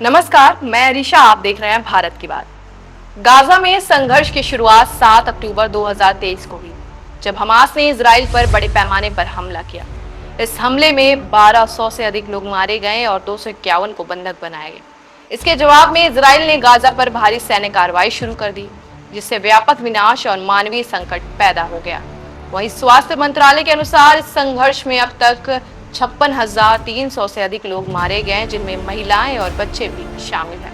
नमस्कार, मैं अरीशा। आप देख रहे हैं भारत की बात। गाजा में संघर्ष की शुरुआत 7 अक्टूबर 2023 को हुई, जब हमास ने इजराइल पर बड़े पैमाने पर हमला किया। इस हमले में 1200 से अधिक लोग मारे गए और 251 को बंधक बनाया गया। इसके जवाब में इजराइल ने गाजा पर भारी सैन्य कार्रवाई शुरू कर दी, जिससे व्यापक विनाश और मानवीय संकट पैदा हो गया। वहीं स्वास्थ्य मंत्रालय के अनुसार इस संघर्ष में अब तक 56,300 से अधिक लोग मारे गए, जिनमें महिलाएं और बच्चे भी शामिल हैं।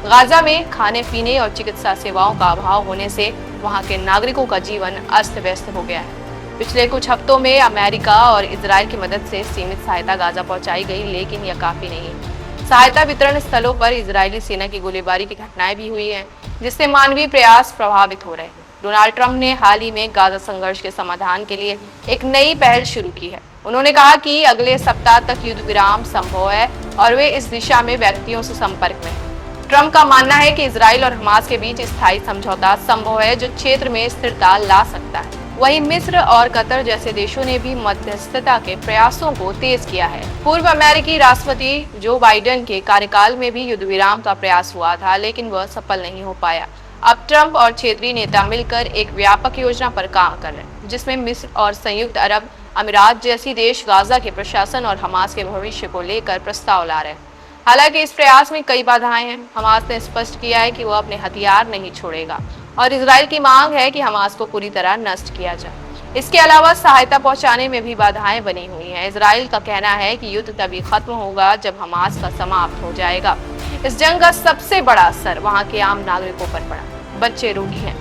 गाजा में खाने पीने और चिकित्सा सेवाओं का अभाव होने से वहां के नागरिकों का जीवन अस्त व्यस्त हो गया है। पिछले कुछ हफ्तों में अमेरिका और इजराइल की मदद से सीमित सहायता गाजा पहुंचाई गई, लेकिन यह काफी नहीं है। सहायता वितरण स्थलों पर इजरायली सेना की गोलीबारी की घटनाएं भी हुई हैं, जिससे मानवीय प्रयास प्रभावित हो रहे हैं। डोनाल्ड ट्रंप ने हाल ही में गाजा संघर्ष के समाधान के लिए एक नई पहल शुरू की है। उन्होंने कहा कि अगले सप्ताह तक युद्ध विराम संभव है और वे इस दिशा में व्यक्तियों से संपर्क में हैं। ट्रंप का मानना है कि इजराइल और हमास के बीच स्थायी समझौता संभव है, जो क्षेत्र में स्थिरता ला सकता है। वहीं मिस्र और कतर जैसे देशों ने भी मध्यस्थता के प्रयासों को तेज किया है। पूर्व अमेरिकी राष्ट्रपति जो बाइडेन के कार्यकाल में भी युद्ध विराम का प्रयास हुआ था, लेकिन वह सफल नहीं हो पाया। अब ट्रंप और क्षेत्रीय नेता मिलकर एक व्यापक योजना पर काम कर रहे हैं, जिसमें मिस्र और संयुक्त अरब अमीरात जैसी देश गाजा के प्रशासन और हमास के भविष्य को लेकर प्रस्ताव ला रहे हैं। हालांकि इस प्रयास में कई बाधाएं हैं। हमास ने स्पष्ट किया है कि वह अपने हथियार नहीं छोड़ेगा और इजराइल की मांग है कि हमास को पूरी तरह नष्ट किया जाए। इसके अलावा सहायता पहुंचाने में भी बाधाएं बनी हुई हैं। इजराइल का कहना है कि युद्ध तभी खत्म होगा जब हमास का समाप्त हो जाएगा। इस जंग का सबसे बड़ा असर वहां के आम नागरिकों पर पड़ा। बच्चे रोगी हैं,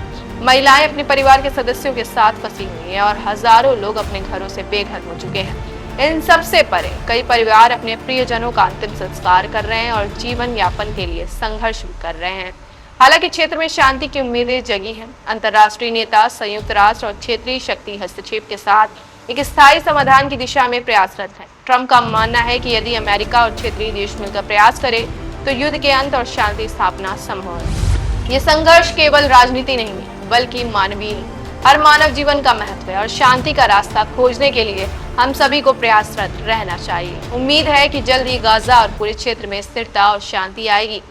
महिलाएं अपने परिवार के सदस्यों के साथ फंसी हुई हैं और हजारों लोग अपने घरों से बेघर हो चुके हैं। इन सबसे परे कई परिवार अपने प्रियजनों का अंतिम संस्कार कर रहे हैं और जीवन यापन के लिए संघर्ष भी कर रहे हैं। हालांकि क्षेत्र में शांति की उम्मीदें जगी हैं। अंतर्राष्ट्रीय नेता संयुक्त राष्ट्र और क्षेत्रीय शक्ति हस्तक्षेप के साथ एक स्थायी समाधान की दिशा में प्रयासरत हैं। ट्रंप का मानना है कि यदि अमेरिका और क्षेत्रीय देश मिलकर प्रयास करें तो युद्ध के अंत और शांति स्थापना संभव है। ये संघर्ष केवल राजनीति नहीं है, बल्कि मानवीय है। हर मानव जीवन का महत्व है और शांति का रास्ता खोजने के लिए हम सभी को प्रयासरत रहना चाहिए। उम्मीद है कि जल्द ही गाजा और पूरे क्षेत्र में स्थिरता और शांति आएगी,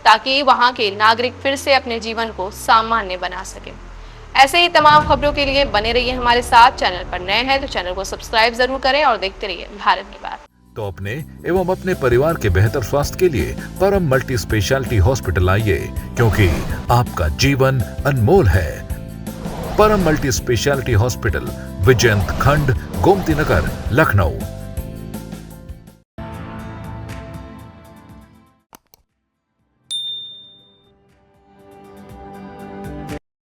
ताकि वहां के नागरिक फिर से अपने जीवन को सामान्य बना सके। ऐसे ही तमाम खबरों के लिए बने रहिए हमारे साथ। चैनल पर नए हैं तो चैनल को सब्सक्राइब जरूर करें और देखते रहिए भारत की बात। तो अपने एवं अपने परिवार के बेहतर स्वास्थ्य के लिए परम मल्टी स्पेशलिटी हॉस्पिटल आइए, क्योंकि आपका जीवन अनमोल है। परम मल्टी स्पेशलिटी हॉस्पिटल, विजयंत खंड, गोमती नगर, लखनऊ।